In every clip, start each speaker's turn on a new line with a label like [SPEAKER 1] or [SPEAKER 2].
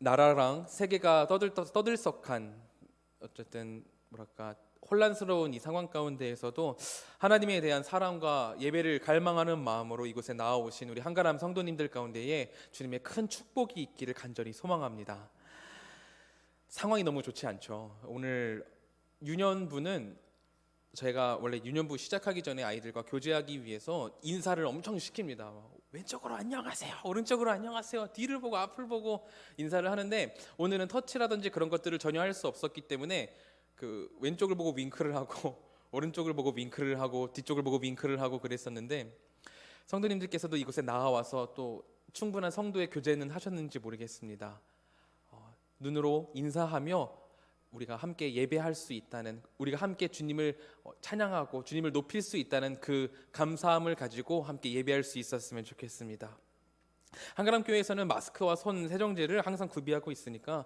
[SPEAKER 1] 나라랑 세계가 떠들썩한, 어쨌든 뭐랄까 혼란스러운 이 상황 가운데에서도 하나님에 대한 사랑과 예배를 갈망하는 마음으로 이곳에 나아오신 우리 한가람 성도님들 가운데에 주님의 큰 축복이 있기를 간절히 소망합니다. 상황이 너무 좋지 않죠. 오늘 유년부는 제가 원래 유년부 시작하기 전에 아이들과 교제하기 위해서 인사를 엄청 시킵니다. 왼쪽으로 안녕하세요, 오른쪽으로 안녕하세요, 뒤를 보고 앞을 보고 인사를 하는데, 오늘은 터치라든지 그런 것들을 전혀 할 수 없었기 때문에 그 왼쪽을 보고 윙크를 하고 오른쪽을 보고 윙크를 하고 뒤쪽을 보고 윙크를 하고 그랬었는데, 성도님들께서도 이곳에 나와서 또 충분한 성도의 교제는 하셨는지 모르겠습니다. 눈으로 인사하며 우리가 함께 예배할 수 있다는, 우리가 함께 주님을 찬양하고 주님을 높일 수 있다는 그 감사함을 가지고 함께 예배할 수 있었으면 좋겠습니다. 한가람 교회에서는 마스크와 손 세정제를 항상 구비하고 있으니까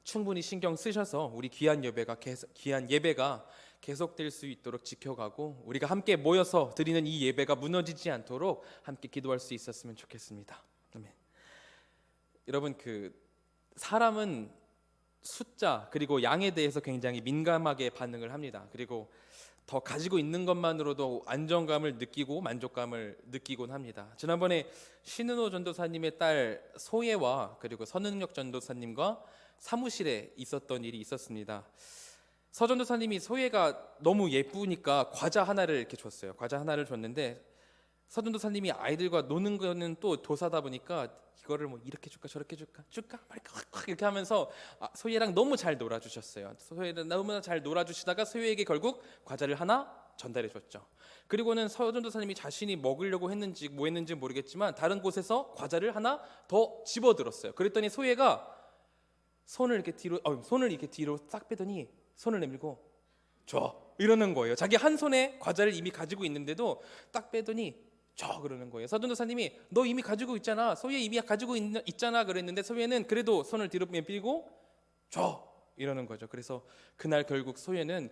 [SPEAKER 1] 충분히 신경 쓰셔서 우리 귀한 예배가 계속될 수 있도록 지켜가고, 우리가 함께 모여서 드리는 이 예배가 무너지지 않도록 함께 기도할 수 있었으면 좋겠습니다. 아멘. 여러분, 사람은 숫자 그리고 양에 대해서 굉장히 민감하게 반응을 합니다. 그리고 더 가지고 있는 것만으로도 안정감을 느끼고 만족감을 느끼곤 합니다. 지난번에 신은호 전도사님의 딸 소예와 그리고 선은혁 전도사님과 사무실에 있었던 일이 있었습니다. 서 전도사님이 소예가 너무 예쁘니까 과자 하나를 이렇게 줬어요. 과자 하나를 줬는데 서 전도사님이 아이들과 노는 거는 또 도사다 보니까 이거를 뭐 이렇게 줄까 저렇게 줄까 말까 이렇게 하면서 소희랑 너무 잘 놀아주셨어요. 소희랑 너무나 잘 놀아주시다가 소희에게 결국 과자를 하나 전달해 줬죠. 그리고는 서 전도사님이 자신이 먹으려고 했는지 뭐 했는지 모르겠지만 다른 곳에서 과자를 하나 더 집어들었어요. 그랬더니 소희가 손을 이렇게 뒤로 싹 빼더니 손을 내밀고 줘 이러는 거예요. 자기 한 손에 과자를 이미 가지고 있는데도 딱 빼더니 줘 그러는 거예요. 서전도사님이 너 이미 가지고 있잖아, 소예 이미 가지고 있잖아 그랬는데 소예는 그래도 손을 뒤로 빼고 줘 이러는 거죠. 그래서 그날 결국 소예는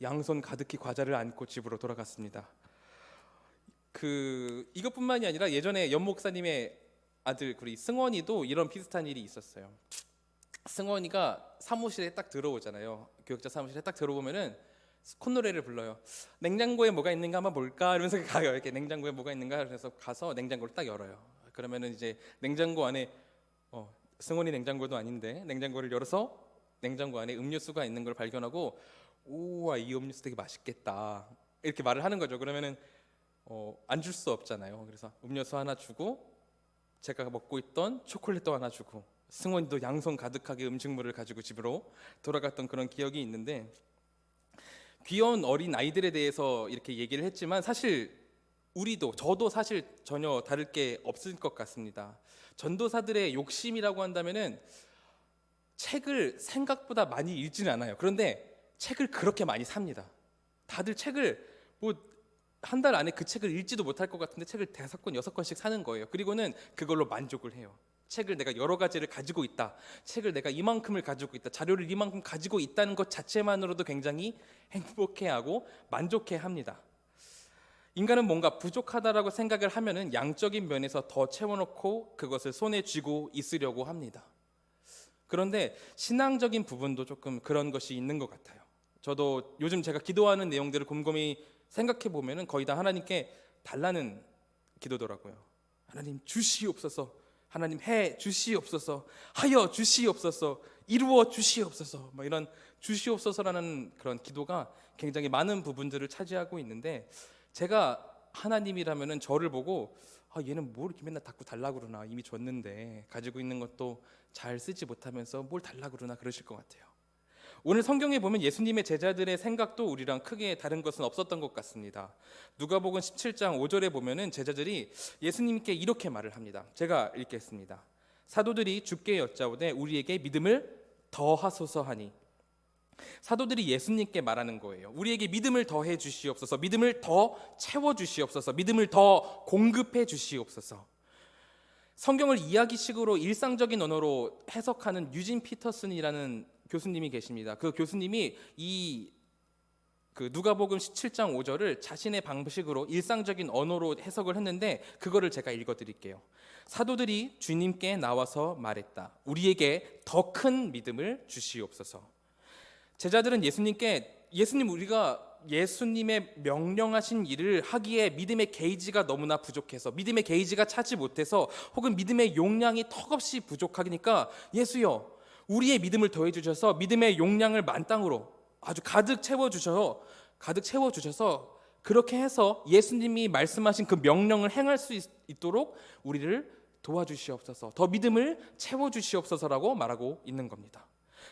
[SPEAKER 1] 양손 가득히 과자를 안고 집으로 돌아갔습니다. 이것뿐만이 아니라 예전에 연 목사님의 아들 우리 승원이도 이런 비슷한 일이 있었어요. 승원이가 사무실에 딱 들어오잖아요. 교육자 사무실에 딱 들어오면은 콧노래를 불러요. 냉장고에 뭐가 있는가 한번 볼까 이러면서 가요. 이렇게 냉장고에 뭐가 있는가 그래서 가서 냉장고를 딱 열어요. 그러면은 이제 냉장고 안에 승원이 냉장고도 아닌데 냉장고를 열어서 냉장고 안에 음료수가 있는 걸 발견하고 우와 이 음료수 되게 맛있겠다 이렇게 말을 하는 거죠. 그러면은 안 줄 수 없잖아요. 그래서 음료수 하나 주고 제가 먹고 있던 초콜릿도 하나 주고 승원이도 양손 가득하게 음식물을 가지고 집으로 돌아갔던 그런 기억이 있는데, 귀여운 어린 아이들에 대해서 이렇게 얘기를 했지만 사실 저도 사실 전혀 다를 게 없을 것 같습니다. 전도사들의 욕심이라고 한다면은 책을 생각보다 많이 읽지는 않아요. 그런데 책을 그렇게 많이 삽니다. 다들 책을 한 달 안에 그 책을 읽지도 못할 것 같은데 책을 5권 6권씩 사는 거예요. 그리고는 그걸로 만족을 해요. 책을 내가 여러 가지를 가지고 있다, 책을 내가 이만큼을 가지고 있다, 자료를 이만큼 가지고 있다는 것 자체만으로도 굉장히 행복해하고 만족해합니다. 인간은 뭔가 부족하다라고 생각을 하면은 양적인 면에서 더 채워놓고 그것을 손에 쥐고 있으려고 합니다. 그런데 신앙적인 부분도 조금 그런 것이 있는 것 같아요. 저도 요즘 제가 기도하는 내용들을 곰곰이 생각해 보면은 거의 다 하나님께 달라는 기도더라고요. 하나님 주시옵소서, 하나님 해 주시옵소서, 하여 주시옵소서, 이루어 주시옵소서, 이런 주시옵소서라는 그런 기도가 굉장히 많은 부분들을 차지하고 있는데, 제가 하나님이라면은 저를 보고 얘는 뭘 이렇게 맨날 자꾸 달라고 그러나, 이미 줬는데 가지고 있는 것도 잘 쓰지 못하면서 뭘 달라고 그러나 그러실 것 같아요. 오늘 성경에 보면 예수님의 제자들의 생각도 우리랑 크게 다른 것은 없었던 것 같습니다. 누가복음 17장 5절에 보면은 제자들이 예수님께 이렇게 말을 합니다. 제가 읽겠습니다. 사도들이 주께 여짜오되 우리에게 믿음을 더하소서 하니. 사도들이 예수님께 말하는 거예요. 우리에게 믿음을 더해 주시옵소서, 믿음을 더 채워 주시옵소서, 믿음을 더 공급해 주시옵소서. 성경을 이야기식으로 일상적인 언어로 해석하는 유진 피터슨이라는 교수님이 계십니다. 그 교수님이 이 그 누가복음 17장 5절을 자신의 방식으로 일상적인 언어로 해석을 했는데 그거를 제가 읽어드릴게요. 사도들이 주님께 나와서 말했다. 우리에게 더 큰 믿음을 주시옵소서. 제자들은 예수님께 우리가 예수님의 명령하신 일을 하기에 믿음의 게이지가 너무나 부족해서 믿음의 게이지가 차지 못해서 혹은 믿음의 용량이 턱없이 부족하니까 예수여 우리의 믿음을 더해 주셔서 믿음의 용량을 만땅으로 아주 가득 채워주셔서 그렇게 해서 예수님이 말씀하신 그 명령을 행할 수 있도록 우리를 도와주시옵소서, 더 믿음을 채워주시옵소서라고 말하고 있는 겁니다.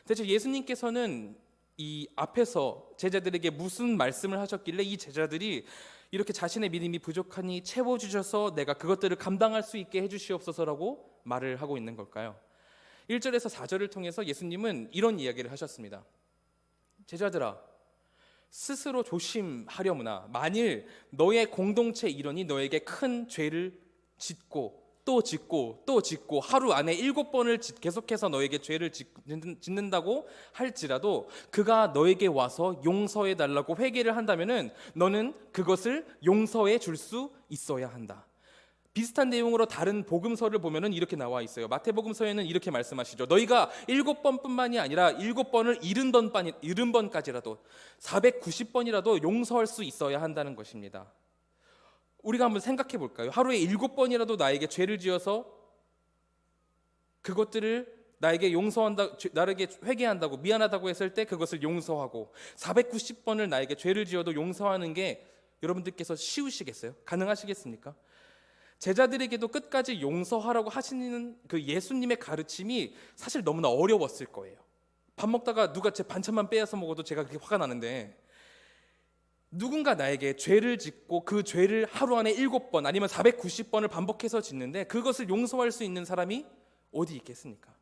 [SPEAKER 1] 대체 예수님께서는 이 앞에서 제자들에게 무슨 말씀을 하셨길래 이 제자들이 이렇게 자신의 믿음이 부족하니 채워주셔서 내가 그것들을 감당할 수 있게 해주시옵소서라고 말을 하고 있는 걸까요? 1절에서 4절을 통해서 예수님은 이런 이야기를 하셨습니다. 제자들아, 스스로 조심하려무나 만일 너의 공동체 일원이 너에게 큰 죄를 짓고 또 짓고 또 짓고 하루 안에 7번을 계속해서 너에게 죄를 짓는다고 할지라도 그가 너에게 와서 용서해 달라고 회개를 한다면은 너는 그것을 용서해 줄 수 있어야 한다. 비슷한 내용으로 다른 복음서를 보면은 이렇게 나와 있어요. 마태복음서에는 이렇게 말씀하시죠. 너희가 7번뿐만이 아니라 7번을 70번까지라도 490번이라도 용서할 수 있어야 한다는 것입니다. 우리가 한번 생각해 볼까요? 하루에 7번이라도 나에게 죄를 지어서 그것들을 나에게 회개한다고 미안하다고 했을 때 그것을 용서하고 490번을 나에게 죄를 지어도 용서하는 게 여러분들께서 쉬우시겠어요? 가능하시겠습니까? 제자들에게도 끝까지 용서하라고 하시는 그 예수님의 가르침이 사실 너무나 어려웠을 거예요. 밥 먹다가 누가 제 반찬만 빼앗아 먹어도 제가 그렇게 화가 나는데 누군가 나에게 죄를 짓고 그 죄를 하루 안에 7번 아니면 490번을 반복해서 짓는데 그것을 용서할 수 있는 사람이 어디 있겠습니까?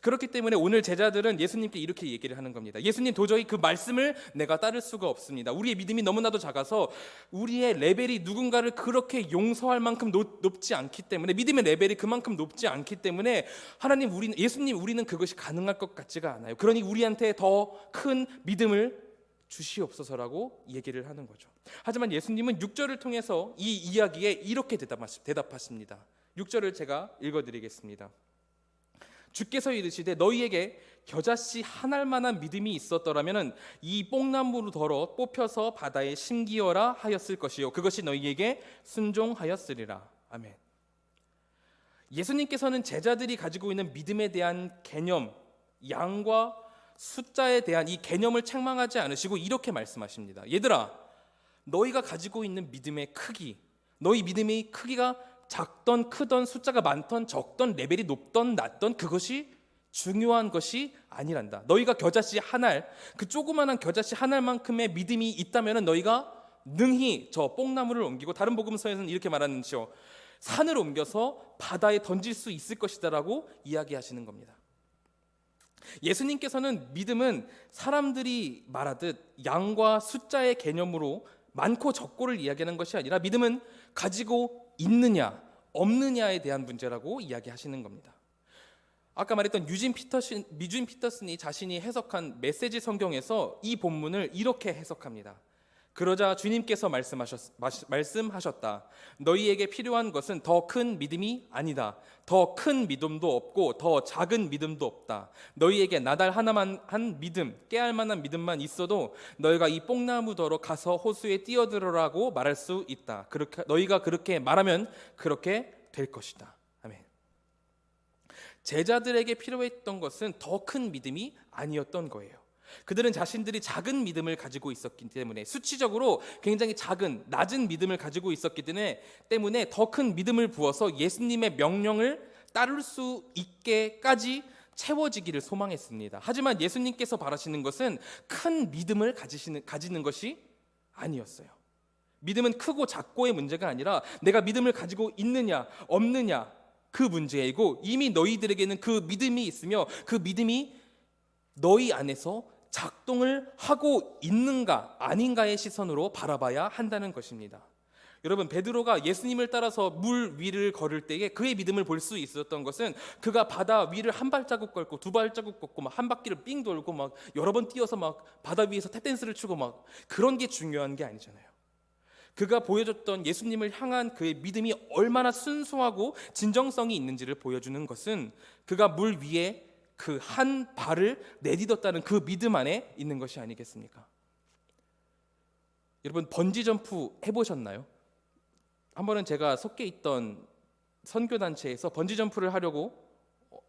[SPEAKER 1] 그렇기 때문에 오늘 제자들은 예수님께 이렇게 얘기를 하는 겁니다. 예수님, 도저히 그 말씀을 내가 따를 수가 없습니다. 우리의 믿음이 너무나도 작아서 우리의 레벨이 누군가를 그렇게 용서할 만큼 높지 않기 때문에, 믿음의 레벨이 그만큼 높지 않기 때문에 하나님, 예수님, 우리는 그것이 가능할 것 같지가 않아요. 그러니 우리한테 더 큰 믿음을 주시옵소서라고 얘기를 하는 거죠. 하지만 예수님은 6절을 통해서 이 이야기에 이렇게 대답하십니다. 6절을 제가 읽어드리겠습니다. 주께서 이르시되 너희에게 겨자씨 한 알만한 믿음이 있었더라면 이 뽕나무로 덜어 뽑혀서 바다에 심기어라 하였을 것이요 그것이 너희에게 순종하였으리라. 아멘. 예수님께서는 제자들이 가지고 있는 믿음에 대한 개념, 양과 숫자에 대한 이 개념을 책망하지 않으시고 이렇게 말씀하십니다. 얘들아, 너희가 가지고 있는 믿음의 크기, 너희 믿음의 크기가 작던 크던 숫자가 많던 적던 레벨이 높던 낮던 그것이 중요한 것이 아니란다. 너희가 겨자씨 한 알, 그 조그만한 겨자씨 한 알만큼의 믿음이 있다면 너희가 능히 저 뽕나무를 옮기고, 다른 복음서에서는 이렇게 말하는지요, 산을 옮겨서 바다에 던질 수 있을 것이다라고 이야기하시는 겁니다. 예수님께서는 믿음은 사람들이 말하듯 양과 숫자의 개념으로 많고 적고를 이야기하는 것이 아니라 믿음은 가지고 있느냐 없느냐에 대한 문제라고 이야기하시는 겁니다. 아까 말했던 유진 피터슨이 자신이 해석한 메시지 성경에서 이 본문을 이렇게 해석합니다. 그러자 주님께서 말씀하셨다. 너희에게 필요한 것은 더 큰 믿음이 아니다. 더 큰 믿음도 없고 더 작은 믿음도 없다. 너희에게 나달 하나만 한 믿음, 깨알 만한 믿음만 있어도 너희가 이 뽕나무더러 가서 호수에 뛰어들어라고 말할 수 있다. 너희가 그렇게 말하면 그렇게 될 것이다. 아멘. 제자들에게 필요했던 것은 더 큰 믿음이 아니었던 거예요. 그들은 자신들이 작은 믿음을 가지고 있었기 때문에, 수치적으로 굉장히 낮은 믿음을 가지고 있었기 때문에 더 큰 믿음을 부어서 예수님의 명령을 따를 수 있게까지 채워지기를 소망했습니다. 하지만 예수님께서 바라시는 것은 큰 믿음을 가지는 것이 아니었어요. 믿음은 크고 작고의 문제가 아니라 내가 믿음을 가지고 있느냐 없느냐 그 문제이고, 이미 너희들에게는 그 믿음이 있으며 그 믿음이 너희 안에서 작동을 하고 있는가 아닌가의 시선으로 바라봐야 한다는 것입니다. 여러분, 베드로가 예수님을 따라서 물 위를 걸을 때에 그의 믿음을 볼 수 있었던 것은 그가 바다 위를 한 발자국 걷고 두 발자국 걷고 막 한 바퀴를 삥 돌고 막 여러 번 뛰어서 막 바다 위에서 탭댄스를 추고 막 그런 게 중요한 게 아니잖아요. 그가 보여줬던 예수님을 향한 그의 믿음이 얼마나 순수하고 진정성이 있는지를 보여주는 것은 그가 물 위에 그 한 발을 내딛었다는 그 믿음 안에 있는 것이 아니겠습니까? 여러분, 번지 점프 해보셨나요? 한 번은 제가 속해 있던 선교단체에서 번지 점프를 하려고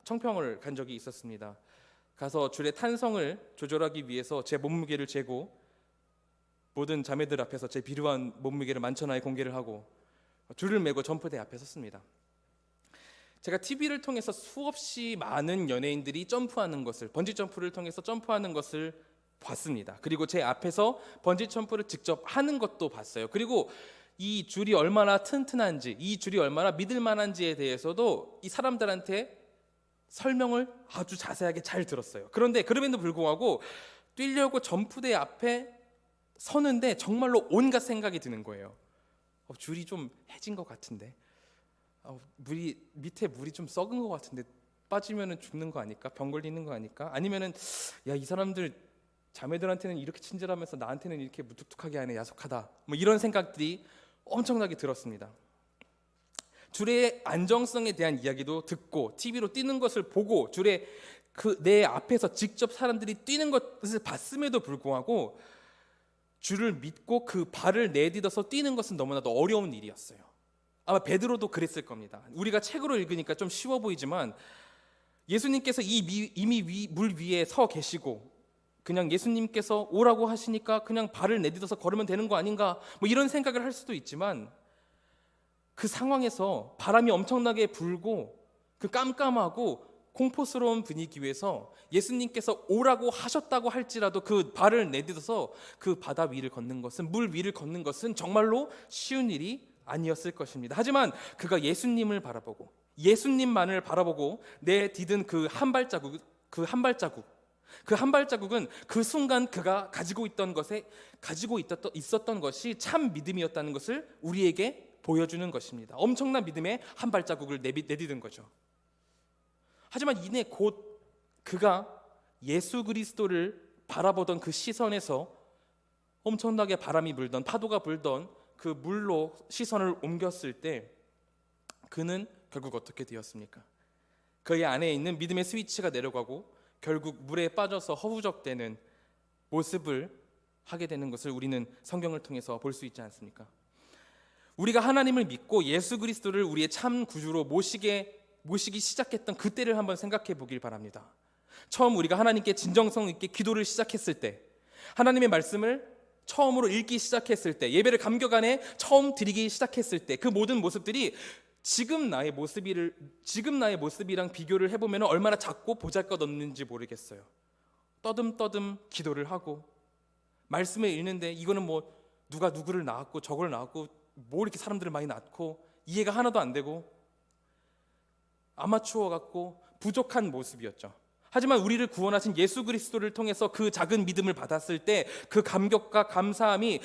[SPEAKER 1] 청평을 간 적이 있었습니다. 가서 줄의 탄성을 조절하기 위해서 제 몸무게를 재고 모든 자매들 앞에서 제 비루한 몸무게를 만천하에 공개를 하고 줄을 메고 점프대 앞에 섰습니다. 제가 TV를 통해서 수없이 많은 연예인들이 점프하는 것을, 번지 점프를 통해서 점프하는 것을 봤습니다. 그리고 제 앞에서 번지 점프를 직접 하는 것도 봤어요. 그리고 이 줄이 얼마나 튼튼한지, 이 줄이 얼마나 믿을 만한지에 대해서도 이 사람들한테 설명을 아주 자세하게 잘 들었어요. 그런데 그럼에도 불구하고 뛰려고 점프대 앞에 서는데 정말로 온갖 생각이 드는 거예요. 줄이 좀 해진 것 같은데, 밑에 물이 좀 썩은 것 같은데 빠지면은 죽는 거 아닐까? 병 걸리는 거 아닐까? 아니면은 야, 이 사람들 자매들한테는 이렇게 친절하면서 나한테는 이렇게 무뚝뚝하게 하네, 야속하다. 뭐 이런 생각들이 엄청나게 들었습니다. 줄의 안정성에 대한 이야기도 듣고 TV로 뛰는 것을 보고 줄의 내 앞에서 직접 사람들이 뛰는 것을 봤음에도 불구하고 줄을 믿고 그 발을 내딛어서 뛰는 것은 너무나도 어려운 일이었어요. 아마 베드로도 그랬을 겁니다. 우리가 책으로 읽으니까 좀 쉬워 보이지만 예수님께서 이미 물 위에 서 계시고 그냥 예수님께서 오라고 하시니까 그냥 발을 내딛어서 걸으면 되는 거 아닌가, 뭐 이런 생각을 할 수도 있지만 그 상황에서 바람이 엄청나게 불고 그 깜깜하고 공포스러운 분위기 위에서 예수님께서 오라고 하셨다고 할지라도 그 발을 내딛어서 그 바다 위를 걷는 것은, 물 위를 걷는 것은 정말로 쉬운 일이 아니었을 것입니다. 하지만 그가 예수님을 바라보고 예수님만을 바라보고 내딛은 그 한 발자국은 그 순간 그가 가지고 있었던 것이 참 믿음이었다는 것을 우리에게 보여주는 것입니다. 엄청난 믿음의 한 발자국을 내딛은 거죠. 하지만 이내 곧 그가 예수 그리스도를 바라보던 그 시선에서 엄청나게 바람이 불던, 파도가 불던 그 물로 시선을 옮겼을 때 그는 결국 어떻게 되었습니까? 그의 안에 있는 믿음의 스위치가 내려가고 결국 물에 빠져서 허우적대는 모습을 하게 되는 것을 우리는 성경을 통해서 볼 수 있지 않습니까? 우리가 하나님을 믿고 예수 그리스도를 우리의 참 구주로 모시기 시작했던 그때를 한번 생각해 보길 바랍니다. 처음 우리가 하나님께 진정성 있게 기도를 시작했을 때, 하나님의 말씀을 처음으로 읽기 시작했을 때, 예배를 감격 안에 처음 드리기 시작했을 때, 그 모든 모습들이 지금 나의 모습이랑 비교를 해보면 얼마나 작고 보잘것없는지 모르겠어요. 떠듬떠듬 기도를 하고 말씀을 읽는데 이거는 뭐 누가 누구를 낳았고 저걸 낳았고 뭐 이렇게 사람들을 많이 낳고 이해가 하나도 안 되고 아마추어 같고 부족한 모습이었죠. 하지만 우리를 구원하신 예수 그리스도를 통해서 그 작은 믿음을 받았을 때 그 감격과 감사함이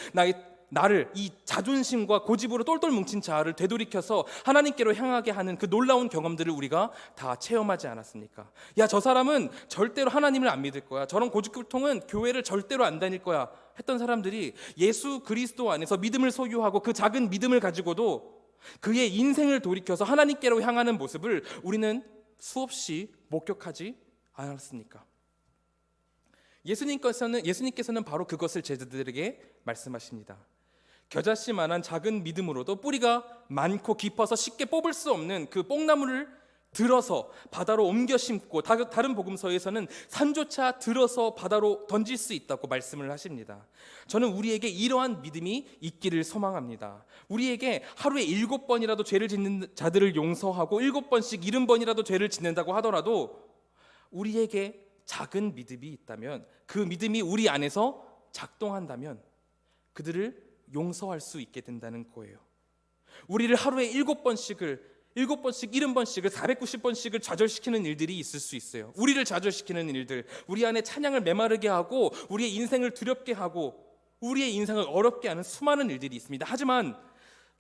[SPEAKER 1] 나를 이 자존심과 고집으로 똘똘 뭉친 자아를 되돌이켜서 하나님께로 향하게 하는 그 놀라운 경험들을 우리가 다 체험하지 않았습니까? 야, 저 사람은 절대로 하나님을 안 믿을 거야, 저런 고집불통은 교회를 절대로 안 다닐 거야 했던 사람들이 예수 그리스도 안에서 믿음을 소유하고 그 작은 믿음을 가지고도 그의 인생을 돌이켜서 하나님께로 향하는 모습을 우리는 수없이 목격하지 않았습니까? 예수님께서는 바로 그것을 제자들에게 말씀하십니다. 겨자씨만한 작은 믿음으로도 뿌리가 많고 깊어서 쉽게 뽑을 수 없는 그 뽕나무를 들어서 바다로 옮겨 심고, 다른 복음서에서는 산조차 들어서 바다로 던질 수 있다고 말씀을 하십니다. 저는 우리에게 이러한 믿음이 있기를 소망합니다. 우리에게 하루에 7번이라도 죄를 짓는 자들을 용서하고 7번씩 70번이라도 죄를 짓는다고 하더라도 우리에게 작은 믿음이 있다면, 그 믿음이 우리 안에서 작동한다면 그들을 용서할 수 있게 된다는 거예요. 우리를 하루에 7번씩 70번씩을 490번씩을 좌절시키는 일들이 있을 수 있어요. 우리를 좌절시키는 일들, 우리 안에 찬양을 메마르게 하고 우리의 인생을 두렵게 하고 우리의 인생을 어렵게 하는 수많은 일들이 있습니다. 하지만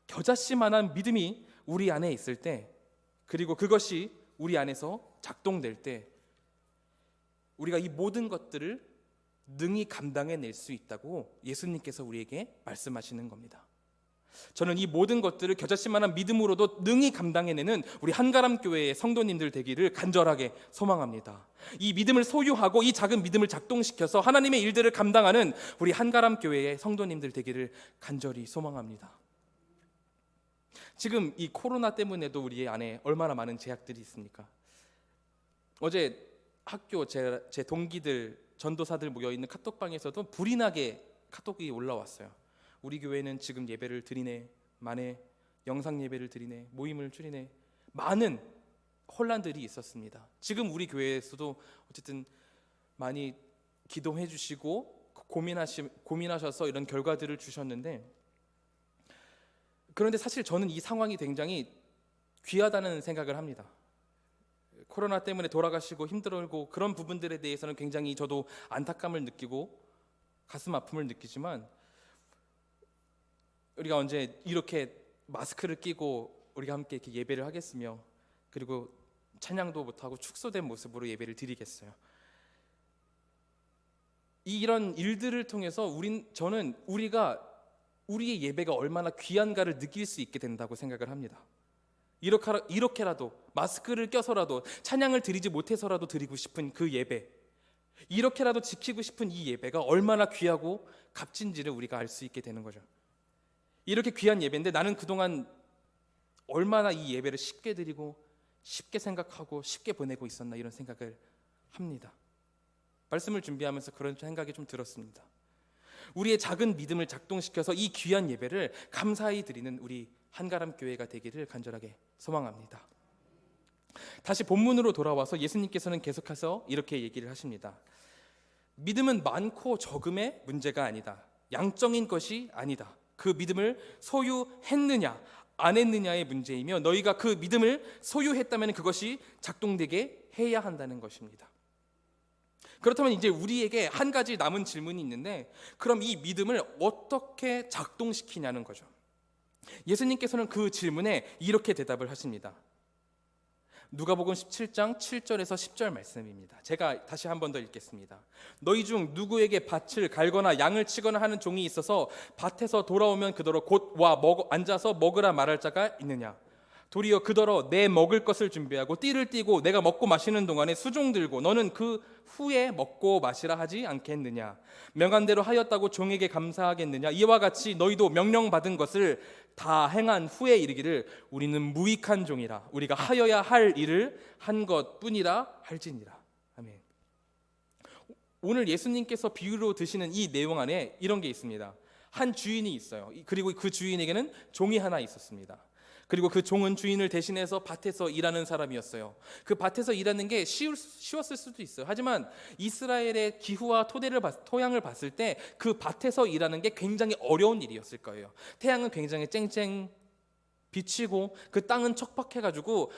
[SPEAKER 1] 겨자씨만한 믿음이 우리 안에 있을 때, 그리고 그것이 우리 안에서 작동될 때 우리가 이 모든 것들을 능히 감당해낼 수 있다고 예수님께서 우리에게 말씀하시는 겁니다. 저는 이 모든 것들을 겨자씨만한 믿음으로도 능히 감당해내는 우리 한가람교회의 성도님들 되기를 간절하게 소망합니다. 이 믿음을 소유하고 이 작은 믿음을 작동시켜서 하나님의 일들을 감당하는 우리 한가람교회의 성도님들 되기를 간절히 소망합니다. 지금 이 코로나 때문에도 우리 안에 얼마나 많은 제약들이 있습니까? 어제 학교 제 동기들, 전도사들 모여있는 카톡방에서도 불이 나게 카톡이 올라왔어요. 우리 교회는 지금 예배를 드리네, 마네, 영상 예배를 드리네, 모임을 줄이네, 많은 혼란들이 있었습니다. 지금 우리 교회에서도 어쨌든 많이 기도해 주시고 고민하셔서 이런 결과들을 주셨는데, 그런데 사실 저는 이 상황이 굉장히 귀하다는 생각을 합니다. 코로나 때문에 돌아가시고 힘들고 그런 부분들에 대해서는 굉장히 저도 안타까움을 느끼고 가슴 아픔을 느끼지만, 우리가 언제 이렇게 마스크를 끼고 우리가 함께 이렇게 예배를 하겠으며, 그리고 찬양도 못하고 축소된 모습으로 예배를 드리겠어요. 이런 일들을 통해서 저는 우리의 예배가 얼마나 귀한가를 느낄 수 있게 된다고 생각을 합니다. 이렇게라도 마스크를 껴서라도 찬양을 드리지 못해서라도 드리고 싶은 그 예배, 이렇게라도 지키고 싶은 이 예배가 얼마나 귀하고 값진지를 우리가 알 수 있게 되는 거죠. 이렇게 귀한 예배인데 나는 그동안 얼마나 이 예배를 쉽게 드리고 쉽게 생각하고 쉽게 보내고 있었나, 이런 생각을 합니다. 말씀을 준비하면서 그런 생각이 좀 들었습니다. 우리의 작은 믿음을 작동시켜서 이 귀한 예배를 감사히 드리는 우리 한가람교회가 되기를 간절하게 소망합니다. 다시 본문으로 돌아와서 예수님께서는 계속해서 이렇게 얘기를 하십니다. 믿음은 많고 적음의 문제가 아니다. 양적인 것이 아니다. 그 믿음을 소유했느냐 안 했느냐의 문제이며, 너희가 그 믿음을 소유했다면 그것이 작동되게 해야 한다는 것입니다. 그렇다면 이제 우리에게 한 가지 남은 질문이 있는데, 그럼 이 믿음을 어떻게 작동시키냐는 거죠. 예수님께서는 그 질문에 이렇게 대답을 하십니다. 누가복음 17장 7절에서 10절 말씀입니다. 제가 다시 한 번 더 읽겠습니다. 너희 중 누구에게 밭을 갈거나 양을 치거나 하는 종이 있어서 밭에서 돌아오면 그더러 곧 와 앉아서 먹으라 말할 자가 있느냐? 도리어 그더러 내 먹을 것을 준비하고 띠를 띠고 내가 먹고 마시는 동안에 수종 들고 너는 그 후에 먹고 마시라 하지 않겠느냐? 명한대로 하였다고 종에게 감사하겠느냐? 이와 같이 너희도 명령받은 것을 다 행한 후에 이르기를 우리는 무익한 종이라, 우리가 하여야 할 일을 한 것뿐이라 할지니라. 아멘. 오늘 예수님께서 비유로 드시는 이 내용 안에 이런 게 있습니다. 한 주인이 있어요. 그리고 그 주인에게는 종이 하나 있었습니다. 그리고 그 종은 주인을 대신해서 밭에서 일하는 사람이었어요. 그 밭에서 일하는 게 쉬웠을 수도 있어요. 하지만 이스라엘의 기후와 토양을 봤을 때 그 밭에서 일하는 게 굉장히 어려운 일이었을 거예요. 태양은 굉장히 쨍쨍 비치고 그 땅은 척박해가지고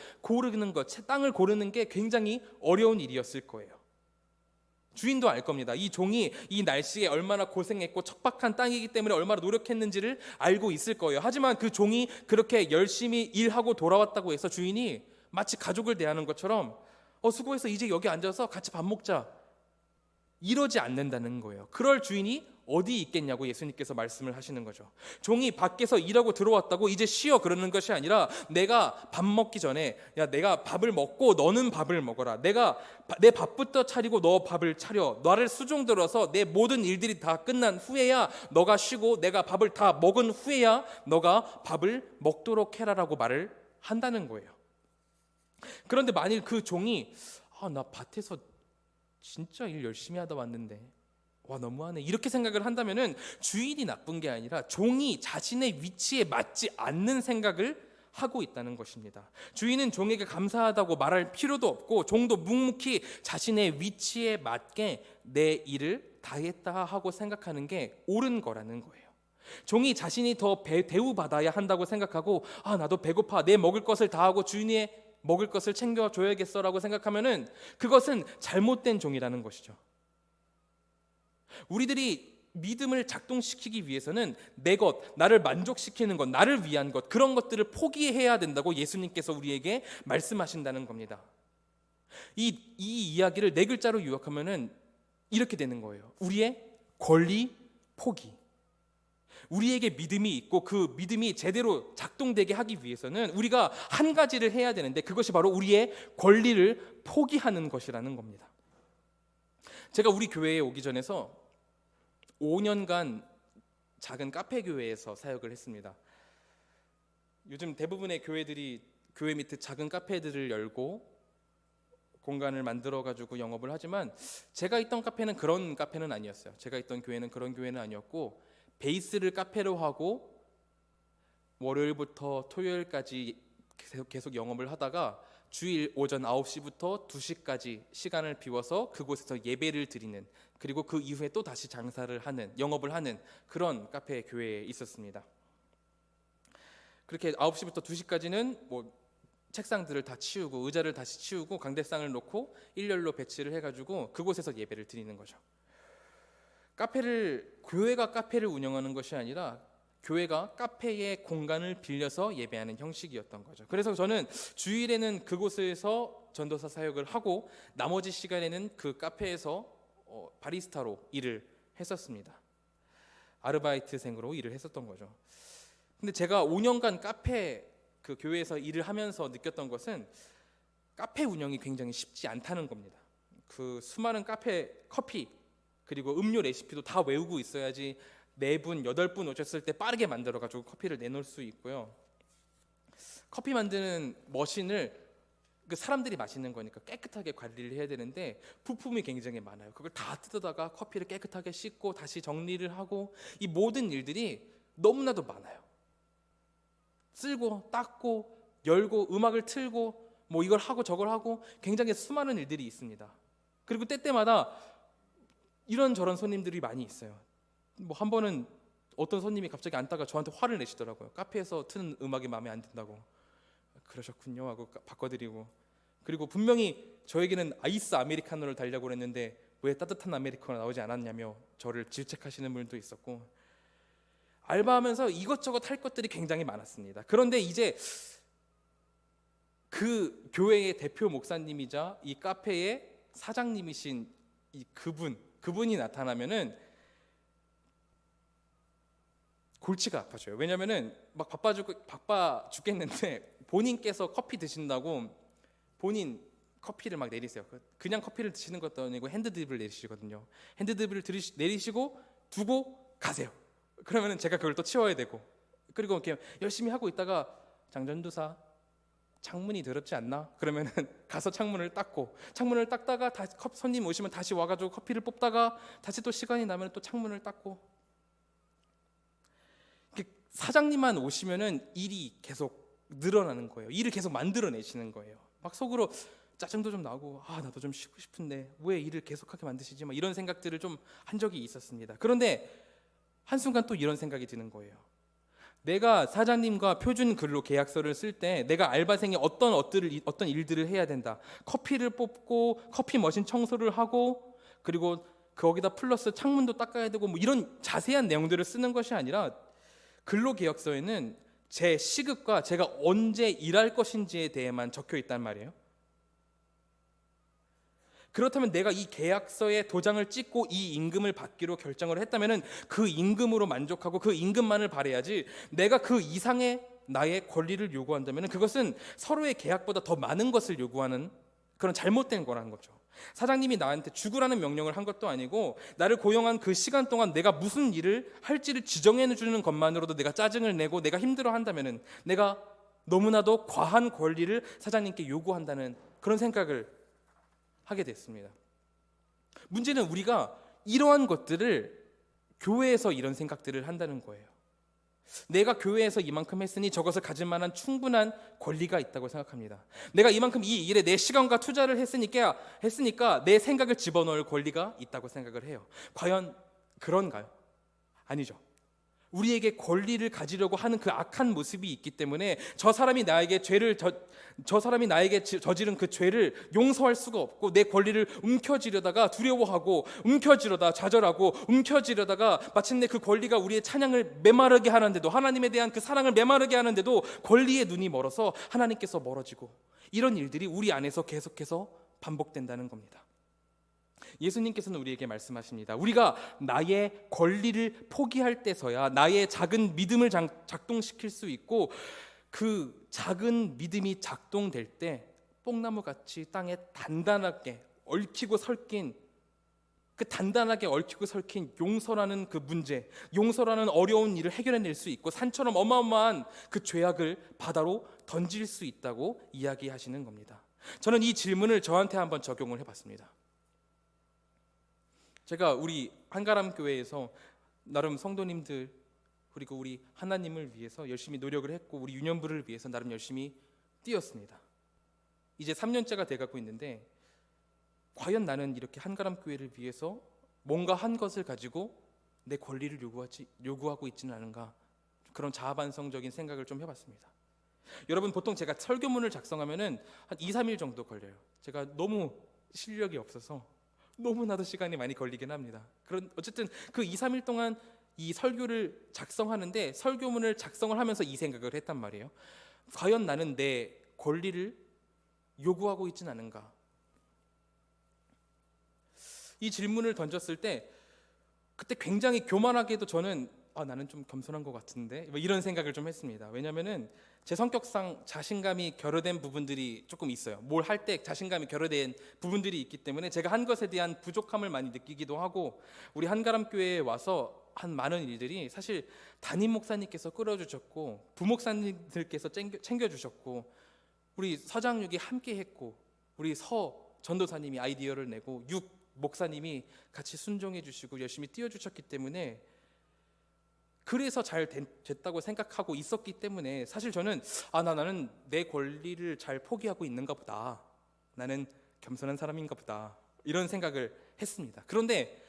[SPEAKER 1] 땅을 고르는 게 굉장히 어려운 일이었을 거예요. 주인도 알 겁니다. 이 종이 이 날씨에 얼마나 고생했고 척박한 땅이기 때문에 얼마나 노력했는지를 알고 있을 거예요. 하지만 그 종이 그렇게 열심히 일하고 돌아왔다고 해서 주인이 마치 가족을 대하는 것처럼 수고해서 이제 여기 앉아서 같이 밥 먹자, 이러지 않는다는 거예요. 그럴 주인이 어디 있겠냐고 예수님께서 말씀을 하시는 거죠. 종이 밖에서 일하고 들어왔다고 이제 쉬어 그러는 것이 아니라, 내가 밥 먹기 전에 내가 밥을 먹고 너는 밥을 먹어라, 내가 내 밥부터 차리고 너 밥을 차려, 나를 수종 들어서 내 모든 일들이 다 끝난 후에야 너가 쉬고 내가 밥을 다 먹은 후에야 너가 밥을 먹도록 해라라고 말을 한다는 거예요. 그런데 만일 그 종이 나 밭에서 진짜 일 열심히 하다 왔는데 너무하네, 이렇게 생각을 한다면은 주인이 나쁜 게 아니라 종이 자신의 위치에 맞지 않는 생각을 하고 있다는 것입니다. 주인은 종에게 감사하다고 말할 필요도 없고, 종도 묵묵히 자신의 위치에 맞게 내 일을 다했다 하고 생각하는 게 옳은 거라는 거예요. 종이 자신이 더 대우받아야 한다고 생각하고, 나도 배고파, 내 먹을 것을 다 하고 주인의 먹을 것을 챙겨줘야겠어라고 생각하면은 그것은 잘못된 종이라는 것이죠. 우리들이 믿음을 작동시키기 위해서는 내 것, 나를 만족시키는 것, 나를 위한 것, 그런 것들을 포기해야 된다고 예수님께서 우리에게 말씀하신다는 겁니다. 이 이야기를 네 글자로 요약하면은 이렇게 되는 거예요. 우리의 권리 포기. 우리에게 믿음이 있고 그 믿음이 제대로 작동되게 하기 위해서는 우리가 한 가지를 해야 되는데, 그것이 바로 우리의 권리를 포기하는 것이라는 겁니다. 제가 우리 교회에 오기 전에서 5년간 작은 카페 교회에서 사역을 했습니다. 요즘 대부분의 교회들이 교회 밑에 작은 카페들을 열고 공간을 만들어 가지고 영업을 하지만, 제가 있던 카페는 그런 카페는 아니었어요. 제가 있던 교회는 그런 교회는 아니었고, 베이스를 카페로 하고 월요일부터 토요일까지 계속 영업을 하다가 주일 오전 9시부터 2시까지 시간을 비워서 그곳에서 예배를 드리는, 그리고 그 이후에 또 다시 장사를 하는, 영업을 하는 그런 카페 교회에 있었습니다. 그렇게 9시부터 2시까지는 뭐 책상들을 다 치우고 의자를 다시 치우고 강대상을 놓고 일렬로 배치를 해가지고 그곳에서 예배를 드리는 거죠. 교회가 카페를 운영하는 것이 아니라 교회가 카페의 공간을 빌려서 예배하는 형식이었던 거죠. 그래서 저는 주일에는 그곳에서 전도사 사역을 하고 나머지 시간에는 그 카페에서 바리스타로 일을 했었습니다. 아르바이트생으로 일을 했었던 거죠. 근데 제가 5년간 그 교회에서 일을 하면서 느꼈던 것은 카페 운영이 굉장히 쉽지 않다는 겁니다. 그 수많은 카페 커피 그리고 음료 레시피도 다 외우고 있어야지 4분, 8분 오셨을 때 빠르게 만들어가지고 커피를 내놓을 수 있고요. 커피 만드는 머신을 그 사람들이 마시는 거니까 깨끗하게 관리를 해야 되는데 부품이 굉장히 많아요. 그걸 다 뜯어다가 커피를 깨끗하게 씻고 다시 정리를 하고, 이 모든 일들이 너무나도 많아요. 쓸고 닦고 열고 음악을 틀고 뭐 이걸 하고 저걸 하고 굉장히 수많은 일들이 있습니다. 그리고 때때마다 이런저런 손님들이 많이 있어요. 뭐 한 번은 어떤 손님이 갑자기 앉다가 저한테 화를 내시더라고요. 카페에서 트는 음악이 마음에 안 든다고. 그러셨군요 하고 바꿔드리고, 그리고 분명히 저에게는 아이스 아메리카노를 달라고 그랬는데 왜 따뜻한 아메리카노 나오지 않았냐며 저를 질책하시는 분도 있었고, 알바하면서 이것저것 할 것들이 굉장히 많았습니다. 그런데 이제 그 교회의 대표 목사님이자 이 카페의 사장님이신 이 그분이 나타나면은 골치가 아파져요. 왜냐면은 막 바빠 죽겠는데 본인께서 커피 드신다고 본인 커피를 막 내리세요. 그냥 커피를 드시는 것도 아니고 핸드드립을 내리시거든요. 핸드드립을 내리시고 두고 가세요. 그러면은 제가 그걸 또 치워야 되고, 그리고 이렇게 열심히 하고 있다가 장전도사 창문이 더럽지 않나? 그러면은 가서 창문을 닦고, 창문을 닦다가 다시 손님 오시면 다시 와가지고 커피를 뽑다가 다시 또 시간이 나면 또 창문을 닦고. 사장님만 오시면은 일이 계속 늘어나는 거예요. 일을 계속 만들어내시는 거예요. 막 속으로 짜증도 좀 나고, 나도 좀 쉬고 싶은데 왜 일을 계속하게 만드시지? 막 이런 생각들을 좀 한 적이 있었습니다. 그런데 한순간 또 이런 생각이 드는 거예요. 내가 사장님과 표준 근로 계약서를 쓸 때 내가 알바생이 어떤 일들을 해야 된다. 커피를 뽑고 커피 머신 청소를 하고, 그리고 거기다 플러스 창문도 닦아야 되고, 뭐 이런 자세한 내용들을 쓰는 것이 아니라 근로 계약서에는 제 시급과 제가 언제 일할 것인지에 대해만 적혀 있단 말이에요. 그렇다면 내가 이 계약서에 도장을 찍고 이 임금을 받기로 결정을 했다면은 그 임금으로 만족하고 그 임금만을 바라야지, 내가 그 이상의 나의 권리를 요구한다면은 그것은 서로의 계약보다 더 많은 것을 요구하는 그런 잘못된 거라는 거죠. 사장님이 나한테 죽으라는 명령을 한 것도 아니고, 나를 고용한 그 시간 동안 내가 무슨 일을 할지를 지정해 주는 것만으로도 내가 짜증을 내고 내가 힘들어 한다면은 내가 너무나도 과한 권리를 사장님께 요구한다는 그런 생각을 하게 됐습니다. 문제는 우리가 이러한 것들을 교회에서 이런 생각들을 한다는 거예요. 내가 교회에서 이만큼 했으니 저것을 가질 만한 충분한 권리가 있다고 생각합니다. 내가 이만큼 이 일에 내 시간과 투자를 했으니까 내 생각을 집어넣을 권리가 있다고 생각을 해요. 과연 그런가요? 아니죠. 우리에게 권리를 가지려고 하는 그 악한 모습이 있기 때문에 저 사람이 나에게 저지른 그 죄를 용서할 수가 없고 내 권리를 움켜쥐려다가 두려워하고 움켜쥐려다 좌절하고 움켜쥐려다가 마침내 그 권리가 우리의 찬양을 메마르게 하는데도, 하나님에 대한 그 사랑을 메마르게 하는데도 권리의 눈이 멀어서 하나님께서 멀어지고, 이런 일들이 우리 안에서 계속해서 반복된다는 겁니다. 예수님께서는 우리에게 말씀하십니다. 우리가 나의 권리를 포기할 때서야 나의 작은 믿음을 작동시킬 수 있고, 그 작은 믿음이 작동될 때 뽕나무같이 땅에 단단하게 얽히고 설킨 용서라는 그 문제, 용서라는 어려운 일을 해결해낼 수 있고, 산처럼 어마어마한 그 죄악을 바다로 던질 수 있다고 이야기하시는 겁니다. 저는 이 질문을 저한테 한번 적용을 해봤습니다. 제가 우리 한가람 교회에서 나름 성도님들 그리고 우리 하나님을 위해서 열심히 노력을 했고, 우리 유년부를 위해서 나름 열심히 뛰었습니다. 이제 3년째가 돼가고 있는데, 과연 나는 이렇게 한가람 교회를 위해서 뭔가 한 것을 가지고 내 권리를 요구하고 있지는 않은가, 그런 자아반성적인 생각을 좀 해봤습니다. 여러분, 보통 제가 설교문을 작성하면은 한 2-3일 정도 걸려요. 제가 너무 실력이 없어서 너무나도 시간이 많이 걸리긴 합니다. 어쨌든 그 2-3일 동안 이 설교를 작성하는데, 설교문을 작성을 하면서 이 생각을 했단 말이에요. 과연 나는 내 권리를 요구하고 있지는 않은가? 이 질문을 던졌을 때 그때 굉장히 교만하게도 저는 나는 좀 겸손한 것 같은데, 이런 생각을 좀 했습니다. 왜냐하면은 제 성격상 자신감이 결여된 부분들이 조금 있어요. 뭘 할 때 자신감이 결여된 부분들이 있기 때문에 제가 한 것에 대한 부족함을 많이 느끼기도 하고, 우리 한가람 교회에 와서 한 많은 일들이 사실 담임 목사님께서 끌어주셨고, 부목사님들께서 챙겨주셨고, 우리 서장육이 함께 했고, 우리 서 전도사님이 아이디어를 내고, 육 목사님이 같이 순종해 주시고 열심히 띄워주셨기 때문에, 그래서 잘 됐다고 생각하고 있었기 때문에, 사실 저는 나는 내 권리를 잘 포기하고 있는가 보다, 나는 겸손한 사람인가 보다, 이런 생각을 했습니다. 그런데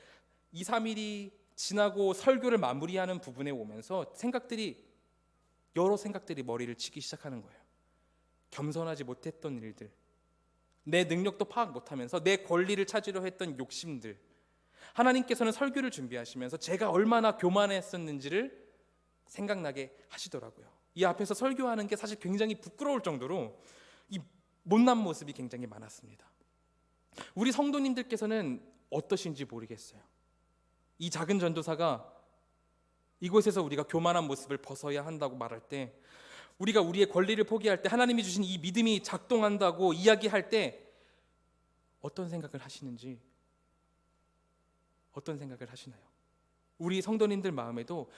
[SPEAKER 1] 2-3일이 지나고 설교를 마무리하는 부분에 오면서 여러 생각들이 머리를 치기 시작하는 거예요. 겸손하지 못했던 일들, 내 능력도 파악 못하면서 내 권리를 찾으려 했던 욕심들, 하나님께서는 설교를 준비하시면서 제가 얼마나 교만했었는지를 생각나게 하시더라고요. 이 앞에서 설교하는 게 사실 굉장히 부끄러울 정도로 이 못난 모습이 굉장히 많았습니다. 우리 성도님들께서는 어떠신지 모르겠어요. 이 작은 전도사가 이곳에서 우리가 교만한 모습을 벗어야 한다고 말할 때, 우리가 우리의 권리를 포기할 때, 하나님이 주신 이 믿음이 작동한다고 이야기할 때 어떤 생각을 하시는지, 어떤 생각을 하시나요? 우리 성도님들 마음에도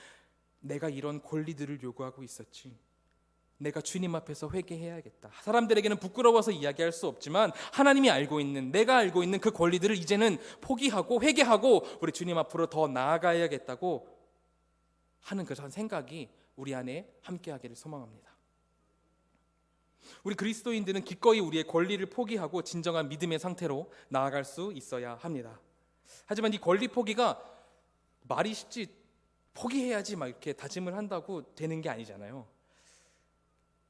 [SPEAKER 1] 내가 이런 권리들을 요구하고 있었지, 내가 주님 앞에서 회개해야겠다, 사람들에게는 부끄러워서 이야기할 수 없지만 하나님이 알고 있는, 내가 알고 있는 그 권리들을 이제는 포기하고 회개하고 우리 주님 앞으로 더 나아가야겠다고 하는 그런 생각이 우리 안에 함께하기를 소망합니다. 우리 그리스도인들은 기꺼이 우리의 권리를 포기하고 진정한 믿음의 상태로 나아갈 수 있어야 합니다. 하지만 이 권리 포기가 말이 쉽지, 포기해야지 막 이렇게 다짐을 한다고 되는 게 아니잖아요.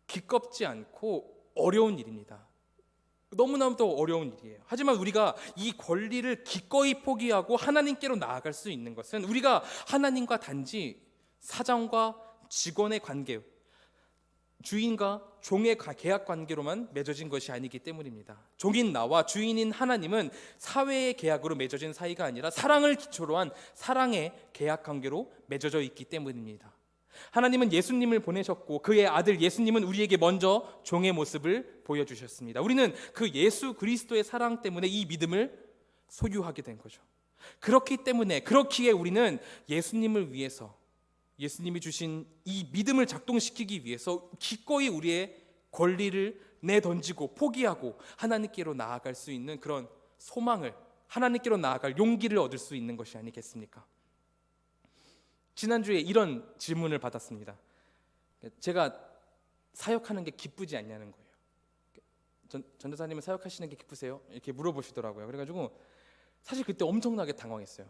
[SPEAKER 1] 기껍지 않고 어려운 일입니다. 너무나도 어려운 일이에요. 하지만 우리가 이 권리를 기꺼이 포기하고 하나님께로 나아갈 수 있는 것은, 우리가 하나님과 단지 사장과 직원의 관계, 주인과 종의 계약 관계로만 맺어진 것이 아니기 때문입니다. 종인 나와 주인인 하나님은 사회의 계약으로 맺어진 사이가 아니라 사랑을 기초로 한 사랑의 계약 관계로 맺어져 있기 때문입니다. 하나님은 예수님을 보내셨고, 그의 아들 예수님은 우리에게 먼저 종의 모습을 보여주셨습니다. 우리는 그 예수 그리스도의 사랑 때문에 이 믿음을 소유하게 된 거죠. 그렇기에 우리는 예수님을 위해서, 예수님이 주신 이 믿음을 작동시키기 위해서 기꺼이 우리의 권리를 내던지고 포기하고 하나님께로 나아갈 수 있는 그런 소망을, 하나님께로 나아갈 용기를 얻을 수 있는 것이 아니겠습니까? 지난주에 이런 질문을 받았습니다. 제가 사역하는 게 기쁘지 않냐는 거예요. 전도사님은 사역하시는 게 기쁘세요? 이렇게 물어보시더라고요. 그래가지고 사실 그때 엄청나게 당황했어요.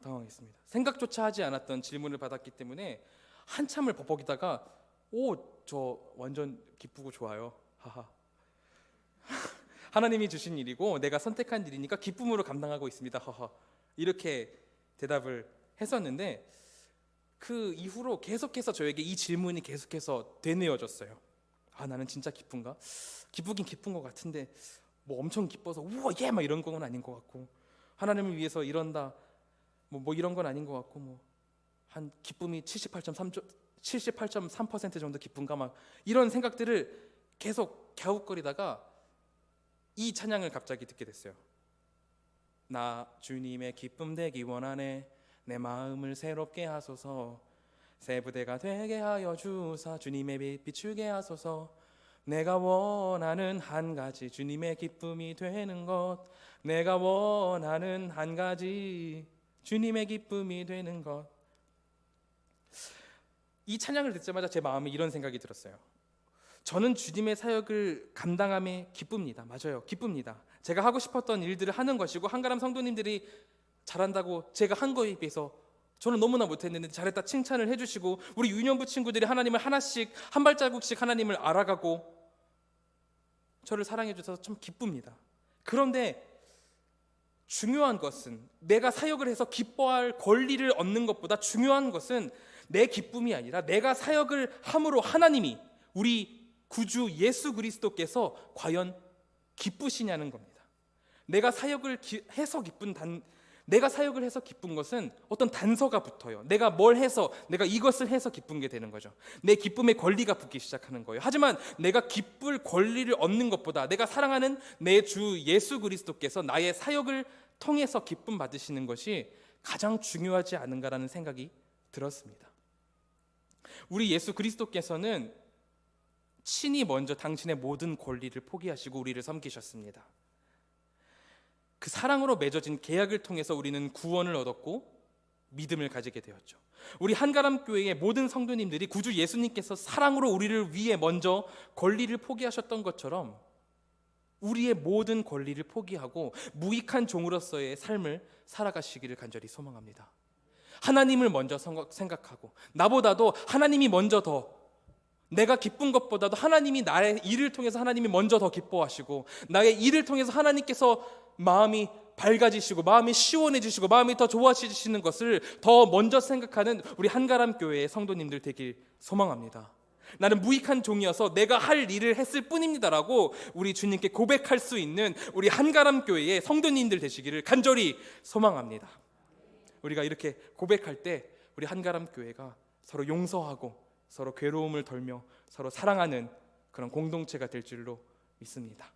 [SPEAKER 1] 당황했습니다. 생각조차 하지 않았던 질문을 받았기 때문에 한참을 버벅이다가 저 완전 기쁘고 좋아요. 하하. 하나님이 주신 일이고 내가 선택한 일이니까 기쁨으로 감당하고 있습니다. 하하. 이렇게 대답을 했었는데 그 이후로 계속해서 저에게 이 질문이 계속해서 되뇌어졌어요. 나는 진짜 기쁜가? 기쁘긴 기쁜 것 같은데 뭐 엄청 기뻐서 우와 예 막 이런 건 아닌 것 같고, 하나님을 위해서 이런다 뭐 이런 건 아닌 것 같고, 뭐 한 기쁨이 78.3% 정도 기쁜가 막 이런 생각들을 계속 갸웃거리다가 이 찬양을 갑자기 듣게 됐어요. 나 주님의 기쁨 되기 원하네, 내 마음을 새롭게 하소서, 새 부대가 되게 하여 주사 주님의 빛 비추게 하소서, 내가 원하는 한 가지 주님의 기쁨이 되는 것, 내가 원하는 한 가지 주님의 기쁨이 되는 것. 이 찬양을 듣자마자 제 마음에 이런 생각이 들었어요. 저는 주님의 사역을 감당함에 기쁩니다. 맞아요, 기쁩니다. 제가 하고 싶었던 일들을 하는 것이고 한가람 성도님들이 잘한다고 제가 한 거에 비해서 저는 너무나 못했는데 잘했다 칭찬을 해주시고, 우리 유년부 친구들이 하나님을 하나씩 한 발자국씩 하나님을 알아가고 저를 사랑해 주셔서 참 기쁩니다. 그런데 중요한 것은, 내가 사역을 해서 기뻐할 권리를 얻는 것보다 중요한 것은 내 기쁨이 아니라 내가 사역을 함으로 하나님이, 우리 구주 예수 그리스도께서 과연 기쁘시냐는 겁니다. 내가 사역을 해서 기쁜 것은 어떤 단서가 붙어요. 내가 뭘 해서, 내가 이것을 해서 기쁜 게 되는 거죠. 내 기쁨의 권리가 붙기 시작하는 거예요. 하지만 내가 기쁠 권리를 얻는 것보다 내가 사랑하는 내 주 예수 그리스도께서 나의 사역을 통해서 기쁨 받으시는 것이 가장 중요하지 않은가라는 생각이 들었습니다. 우리 예수 그리스도께서는 친히 먼저 당신의 모든 권리를 포기하시고 우리를 섬기셨습니다. 그 사랑으로 맺어진 계약을 통해서 우리는 구원을 얻었고 믿음을 가지게 되었죠. 우리 한가람 교회의 모든 성도님들이 구주 예수님께서 사랑으로 우리를 위해 먼저 권리를 포기하셨던 것처럼 우리의 모든 권리를 포기하고 무익한 종으로서의 삶을 살아가시기를 간절히 소망합니다. 하나님을 먼저 생각하고, 나보다도 하나님이 먼저 더, 내가 기쁜 것보다도 하나님이 나의 일을 통해서 하나님이 먼저 더 기뻐하시고, 나의 일을 통해서 하나님께서 마음이 밝아지시고 마음이 시원해지시고 마음이 더 좋아지시는 것을 더 먼저 생각하는 우리 한가람 교회의 성도님들 되길 소망합니다. 나는 무익한 종이어서 내가 할 일을 했을 뿐입니다라고 우리 주님께 고백할 수 있는 우리 한가람 교회의 성도님들 되시기를 간절히 소망합니다. 우리가 이렇게 고백할 때 우리 한가람 교회가 서로 용서하고 서로 괴로움을 덜며 서로 사랑하는 그런 공동체가 될 줄로 믿습니다.